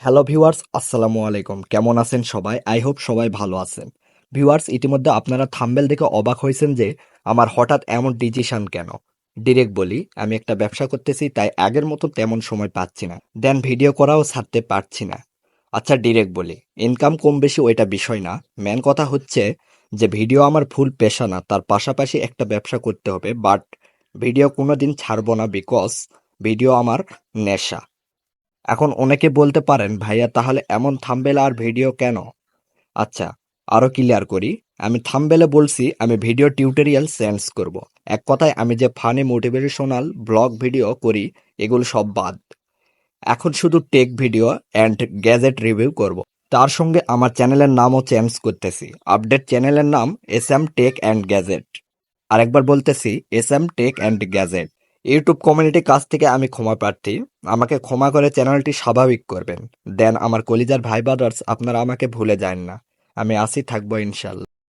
Hello viewers, আসসালামু আলাইকুম। কেমন আছেন সবাই? আই হোপ সবাই ভালো আছেন। ভিউয়ার্স, ইতিমধ্যে আপনারা থাম্বনেল দেখে অবাক হয়েছেন যে আমার হঠাৎ এমন ডিসিশন কেন। ডিরেক্ট বলি, আমি একটা ব্যবসা করতেছি, তাই আগের মতো তেমন সময় পাচ্ছি না, দেন ভিডিও করাও ছাড়তে পারছি না। আচ্ছা, ডিরেক্ট বলি, ইনকাম কম বেশি ওইটা বিষয় না। মেন কথা হচ্ছে যে ভিডিও আমার ফুল পেশা না, তার পাশাপাশি একটা ব্যবসা করতে হবে, বাট ভিডিও কোনোদিন ছাড়বো না, বিকজ ভিডিও আমার নেশা। এখন অনেকে বলতে পারেন, ভাইয়া তাহলে এমন থাম্বনেল আর ভিডিও কেন? আচ্ছা, আরো ক্লিয়ার করি। আমি থাম্বনেলে বলছি আমি ভিডিও টিউটোরিয়াল চেঞ্জ করব। এক কথায় আমি যে ফানি মোটিভেশনাল ব্লগ ভিডিও করি, এগুলো সব বাদ। এখন শুধু take video and gadget review করব। তার সঙ্গে আমার চ্যানেলের নামও চেঞ্জ করতেছি। আপডেট চ্যানেলের নাম S M tech and gadget. আরেকবার বলতেছি, S M tech and gadget. YouTube কমিউনিটির কাছ থেকে আমি ক্ষমা প্রার্থী। আমাকে ক্ষমা করে চ্যানেলটি স্বাভাবিক করবেন। দেন আমার কলিজার ভাই ব্রাদার্স, আপনারা আমাকে ভুলে যান না। আমি আছি, থাকবো ইনশাল্লাহ।